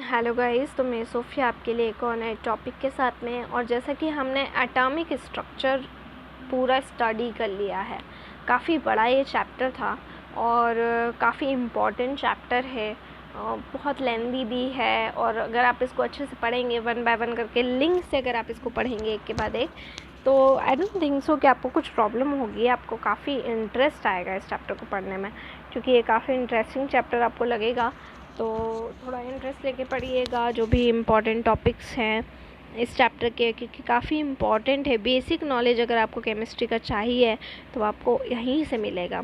Hello guys, तो मैं Sophia आपके लिए एक और नए टॉपिक के साथ में। और जैसा कि हमने एटॉमिक स्ट्रक्चर पूरा स्टडी कर लिया है, काफ़ी बड़ा ये चैप्टर था और काफ़ी इम्पॉर्टेंट चैप्टर है, बहुत लेंदी भी है। और अगर आप इसको अच्छे से पढ़ेंगे वन बाय वन करके, लिंक से अगर आप इसको पढ़ेंगे एक के बाद एक, तो आई डोंट थिंक सो कि आपको कुछ प्रॉब्लम होगी। आपको काफ़ी इंटरेस्ट आएगा इस चैप्टर को पढ़ने में, क्योंकि ये काफ़ी इंटरेस्टिंग चैप्टर आपको लगेगा। तो थोड़ा इंटरेस्ट लेके पढ़िएगा जो भी इम्पॉर्टेंट टॉपिक्स हैं इस चैप्टर के, क्योंकि काफ़ी इम्पॉर्टेंट है। बेसिक नॉलेज अगर आपको केमिस्ट्री का चाहिए तो आपको यहीं से मिलेगा।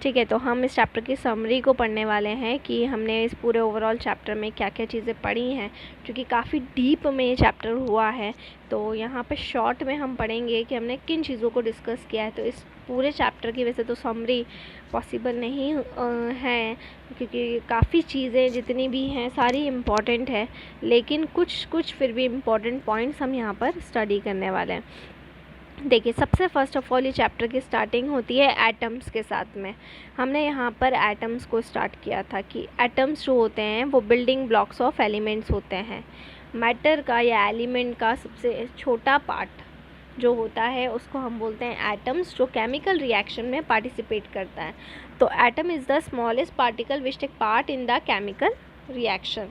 ठीक है, तो हम इस चैप्टर की समरी को पढ़ने वाले हैं कि हमने इस पूरे ओवरऑल चैप्टर में क्या क्या चीज़ें पढ़ी हैं, क्योंकि काफ़ी डीप में ये चैप्टर हुआ है। तो यहाँ पे शॉर्ट में हम पढ़ेंगे कि हमने किन चीज़ों को डिस्कस किया है। तो इस पूरे चैप्टर की वैसे तो समरी पॉसिबल नहीं है, क्योंकि काफ़ी चीज़ें जितनी भी हैं सारी इम्पॉर्टेंट है, लेकिन कुछ फिर भी इम्पॉर्टेंट पॉइंट्स हम यहाँ पर स्टडी करने वाले हैं। देखिए, सबसे फर्स्ट ऑफ ऑल ये चैप्टर की स्टार्टिंग होती है एटम्स के साथ में। हमने यहाँ पर एटम्स को स्टार्ट किया था कि एटम्स जो होते हैं वो बिल्डिंग ब्लॉक्स ऑफ एलिमेंट्स होते हैं। मैटर का या एलिमेंट का सबसे छोटा पार्ट जो होता है उसको हम बोलते हैं एटम्स, जो केमिकल रिएक्शन में पार्टिसिपेट करता है। तो atom is the smallest particle which take part in the chemical reaction.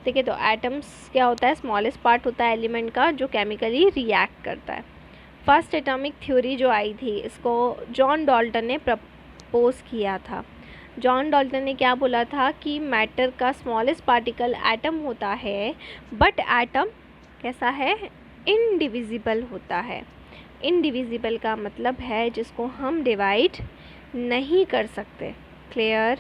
ठीक है, तो एटम्स क्या होता है, स्मॉलेस्ट पार्ट होता है एलिमेंट का जो केमिकली रिएक्ट करता है। फर्स्ट एटॉमिक थ्योरी जो आई थी, इसको जॉन डाल्टन ने प्रपोज किया था। जॉन डाल्टन ने क्या बोला था कि मैटर का स्मॉलेस्ट पार्टिकल एटम होता है, बट एटम कैसा है, इनडिविजिबल होता है। इनडिविजिबल का मतलब है जिसको हम डिवाइड नहीं कर सकते। क्लियर,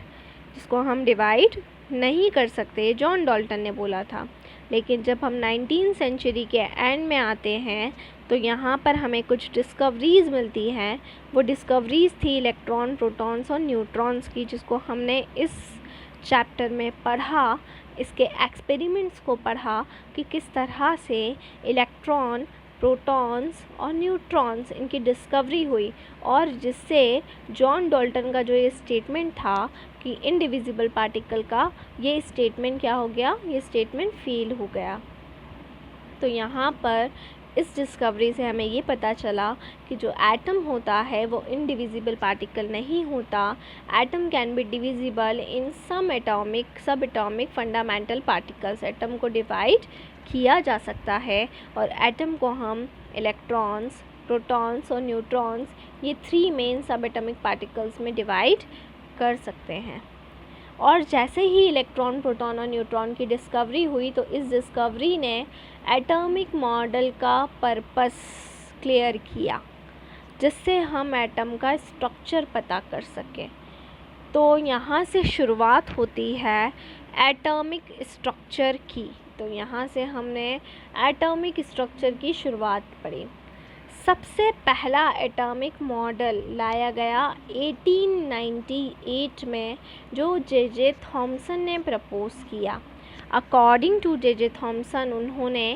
जिसको हम डिवाइड नहीं कर सकते, जॉन डाल्टन ने बोला था। लेकिन जब हम 19वीं सेंचुरी के एंड में आते हैं तो यहाँ पर हमें कुछ डिस्कवरीज़ मिलती हैं। वो डिस्कवरीज़ थी इलेक्ट्रॉन, प्रोटॉन्स और न्यूट्रॉन्स की, जिसको हमने इस चैप्टर में पढ़ा। इसके एक्सपेरिमेंट्स को पढ़ा कि किस तरह से इलेक्ट्रॉन, प्रोटॉन्स और न्यूट्रॉन्स इनकी डिस्कवरी हुई, और जिससे जॉन डाल्टन का जो ये स्टेटमेंट था कि इनडिविजिबल पार्टिकल का, ये स्टेटमेंट क्या हो गया, ये स्टेटमेंट फेल हो गया। तो यहाँ पर इस डिस्कवरी से हमें ये पता चला कि जो एटम होता है वो इनडिविजिबल पार्टिकल नहीं होता। Atom can be divisible in some atomic, sub atomic fundamental particles. Atom को डिवाइड किया जा सकता है, और एटम को हम इलेक्ट्रॉन्स, प्रोटॉन्स और न्यूट्रॉन्स, ये 3 मेन सब एटॉमिक पार्टिकल्स में डिवाइड कर सकते हैं। और जैसे ही इलेक्ट्रॉन, प्रोटॉन और न्यूट्रॉन की डिस्कवरी हुई, तो इस डिस्कवरी ने एटॉमिक मॉडल का पर्पस क्लियर किया, जिससे हम एटम का स्ट्रक्चर पता कर सकें। तो यहाँ से शुरुआत होती है एटॉमिक स्ट्रक्चर की। तो यहाँ से हमने एटॉमिक स्ट्रक्चर की शुरुआत पढ़ी। सबसे पहला एटॉमिक मॉडल लाया गया 1898 में, जो जे थॉमसन ने प्रपोज किया। अकॉर्डिंग टू जे थॉमसन, उन्होंने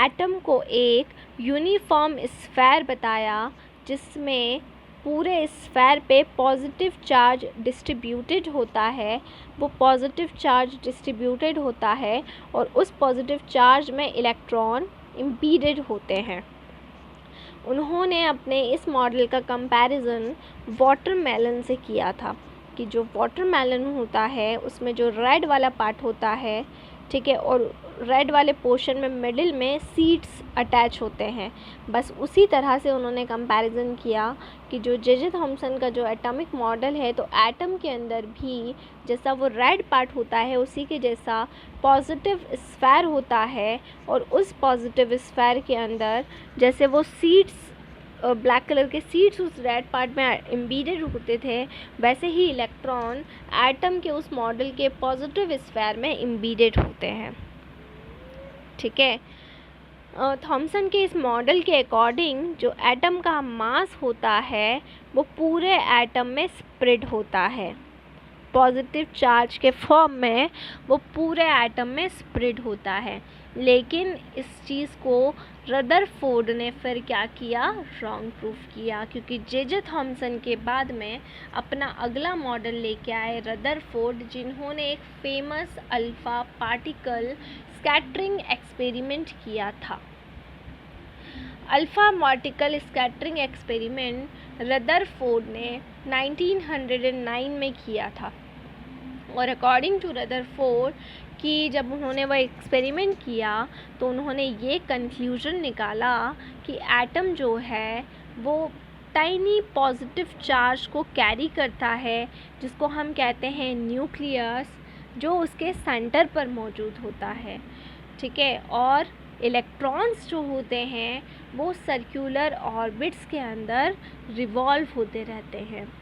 एटम को एक यूनिफॉर्म स्फीयर बताया, जिसमें पूरे स्फीयर पे पॉजिटिव चार्ज डिस्ट्रीब्यूटेड होता है। वो पॉजिटिव चार्ज डिस्ट्रीब्यूटेड होता है और उस पॉजिटिव चार्ज में इलेक्ट्रॉन इम्पीडेड होते हैं। उन्होंने अपने इस मॉडल का कंपैरिजन वाटरमेलन से किया था कि जो वाटरमेलन होता है उसमें जो रेड वाला पार्ट होता है, ठीक है, और रेड वाले पोर्शन में मिडिल में सीड्स अटैच होते हैं। बस उसी तरह से उन्होंने कंपैरिजन किया कि जो जे थॉमसन का जो एटॉमिक मॉडल है, तो एटम के अंदर भी जैसा वो रेड पार्ट होता है उसी के जैसा पॉजिटिव स्फीयर होता है, और उस पॉजिटिव स्फीयर के अंदर जैसे वो सीड्स, ब्लैक कलर के सीड्स उस रेड पार्ट में एम्बेडेड होते थे, वैसे ही इलेक्ट्रॉन एटम के उस मॉडल के पॉजिटिव स्फीयर में एम्बेडेड होते हैं। ठीक है, थॉमसन के इस मॉडल के अकॉर्डिंग जो एटम का मास होता है वो पूरे एटम में स्प्रेड होता है। पॉजिटिव चार्ज के फॉर्म में वो पूरे एटम में स्प्रेड होता है। लेकिन इस चीज़ को रदरफोर्ड ने फिर क्या किया, रॉन्ग प्रूफ किया, क्योंकि जे थॉमसन के बाद में अपना अगला मॉडल लेके आए रदरफोर्ड, जिन्होंने एक famous alpha particle scattering experiment किया था। Alpha particle scattering experiment Rutherford ने 1909 में किया था। और अकॉर्डिंग टू रदरफोर्ड कि जब उन्होंने वह एक्सपेरिमेंट किया तो उन्होंने ये कंक्लूजन निकाला कि एटम जो है वो टाइनी पॉजिटिव चार्ज को कैरी करता है, जिसको हम कहते हैं न्यूक्लियस, जो उसके सेंटर पर मौजूद होता है। ठीक है, और इलेक्ट्रॉन्स जो होते हैं वो सर्कुलर ऑर्बिट्स के अंदर रिवॉल्व होते रहते हैं।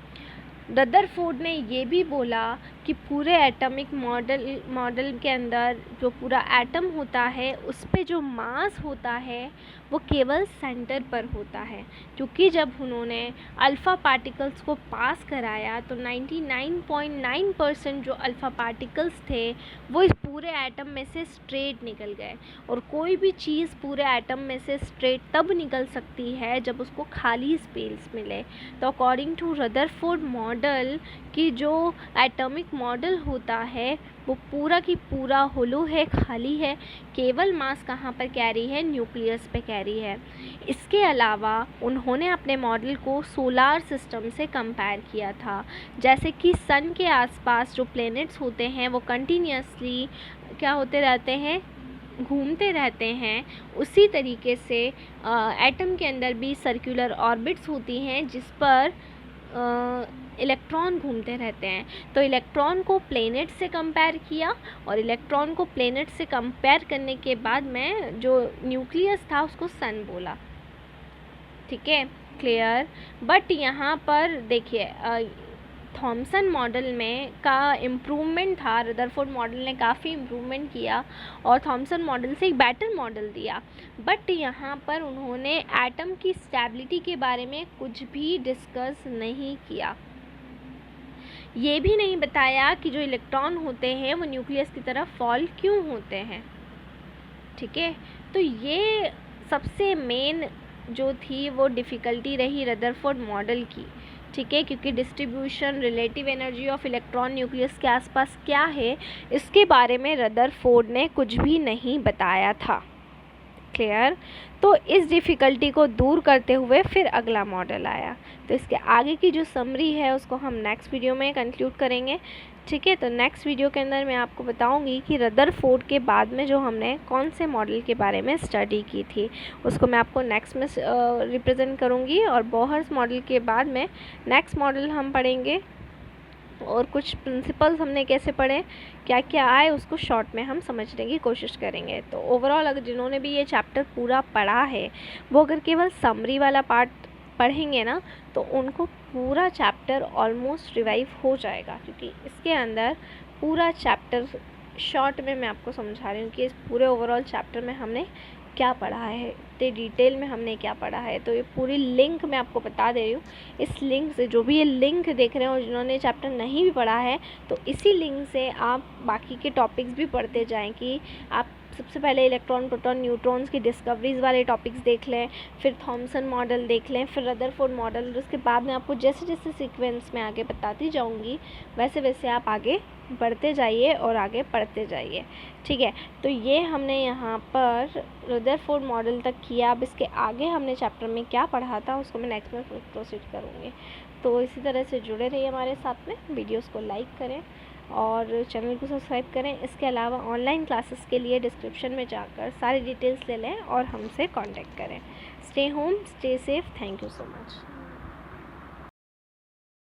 रदरफोर्ड ने ये भी बोला कि पूरे एटॉमिक मॉडल के अंदर जो पूरा एटम होता है उस पे जो मास होता है वो केवल सेंटर पर होता है, क्योंकि जब उन्होंने अल्फ़ा पार्टिकल्स को पास कराया तो 99.9% जो अल्फ़ा पार्टिकल्स थे वो इस पूरे एटम में से स्ट्रेट निकल गए। और कोई भी चीज़ पूरे एटम में से स्ट्रेट तब निकल सकती है जब उसको खाली स्पेस मिले। तो अकॉर्डिंग टू रदरफोर्ड मॉडल की जो एटॉमिक मॉडल होता है वो पूरा की पूरा होलो है, खाली है, केवल मास कहाँ पर कैरी है, न्यूक्लियस पे कैरी है। इसके अलावा उन्होंने अपने मॉडल को सोलार सिस्टम से कंपेयर किया था, जैसे कि सन के आसपास जो प्लैनेट्स होते हैं वो कंटिन्यूसली क्या होते रहते हैं, घूमते रहते हैं। उसी तरीके से एटम के अंदर भी सर्कुलर ऑर्बिट्स होती हैं जिस पर इलेक्ट्रॉन घूमते रहते हैं। तो इलेक्ट्रॉन को प्लैनेट से कंपेयर किया और इलेक्ट्रॉन को प्लैनेट से कंपेयर करने के बाद में जो न्यूक्लियस था उसको सन बोला। ठीक है, क्लियर। बट यहाँ पर देखिए थॉमसन मॉडल में का इम्प्रूवमेंट था, रदरफोर्ड मॉडल ने काफ़ी इम्प्रूवमेंट किया और थॉमसन मॉडल से एक बेटर मॉडल दिया। बट यहाँ पर उन्होंने एटम की स्टेबिलिटी के बारे में कुछ भी डिस्कस नहीं किया। ये भी नहीं बताया कि जो इलेक्ट्रॉन होते हैं वो न्यूक्लियस की तरफ फॉल क्यों होते हैं। ठीक है, तो ये सबसे मेन जो थी वो डिफ़िकल्टी रही रदरफोर्ड मॉडल की। ठीक है, क्योंकि distribution relative energy of electron nucleus के आसपास क्या है इसके बारे में रदरफोर्ड ने कुछ भी नहीं बताया था। क्लियर। तो इस डिफ़िकल्टी को दूर करते हुए फिर अगला मॉडल आया। तो इसके आगे की जो समरी है उसको हम नेक्स्ट वीडियो में कंक्लूड करेंगे। ठीक है, तो नेक्स्ट वीडियो के अंदर मैं आपको बताऊंगी कि रदरफोर्ड के बाद में जो हमने कौन से मॉडल के बारे में स्टडी की थी उसको मैं आपको नेक्स्ट में रिप्रेजेंट करूंगी। और बोहर्स मॉडल के बाद में नेक्स्ट मॉडल हम पढ़ेंगे और कुछ प्रिंसिपल्स हमने कैसे पढ़े, क्या क्या आए उसको शॉर्ट में हम समझने की कोशिश करेंगे। तो ओवरऑल अगर जिन्होंने भी ये चैप्टर पूरा पढ़ा है वो अगर केवल समरी वाला पार्ट पढ़ेंगे ना तो उनको पूरा चैप्टर ऑलमोस्ट रिवाइव हो जाएगा, क्योंकि इसके अंदर पूरा चैप्टर शॉर्ट में मैं आपको समझा रही हूँ कि इस पूरे ओवरऑल चैप्टर में हमने क्या पढ़ा है, इतने डिटेल में हमने क्या पढ़ा है। तो ये पूरी लिंक मैं आपको बता दे रही हूँ। इस लिंक से जो भी ये लिंक देख रहे हैं और जिन्होंने चैप्टर नहीं भी पढ़ा है तो इसी लिंक से आप बाकी के टॉपिक्स भी पढ़ते जाएं कि आप सबसे पहले इलेक्ट्रॉन, प्रोटॉन, न्यूट्रॉन्स की डिस्कवरीज़ वाले टॉपिक्स देख लें, फिर थॉमसन मॉडल देख लें, फिर रदरफोर्ड मॉडल। उसके बाद में आपको जैसे जैसे सीक्वेंस में आगे बताती जाऊंगी वैसे वैसे आप आगे बढ़ते जाइए और आगे पढ़ते जाइए। ठीक है, तो ये हमने यहाँ पर रदरफोर्ड मॉडल तक किया। अब इसके आगे हमने चैप्टर में क्या पढ़ा था उसको मैं नेक्स्ट में प्रोसीड करूँगी। तो इसी तरह से जुड़े रहिए हमारे साथ में, वीडियोज़ को लाइक करें और चैनल को सब्सक्राइब करें। इसके अलावा ऑनलाइन क्लासेस के लिए डिस्क्रिप्शन में जाकर सारी डिटेल्स ले लें और हमसे कांटेक्ट करें। Stay home, stay safe. Thank you so much.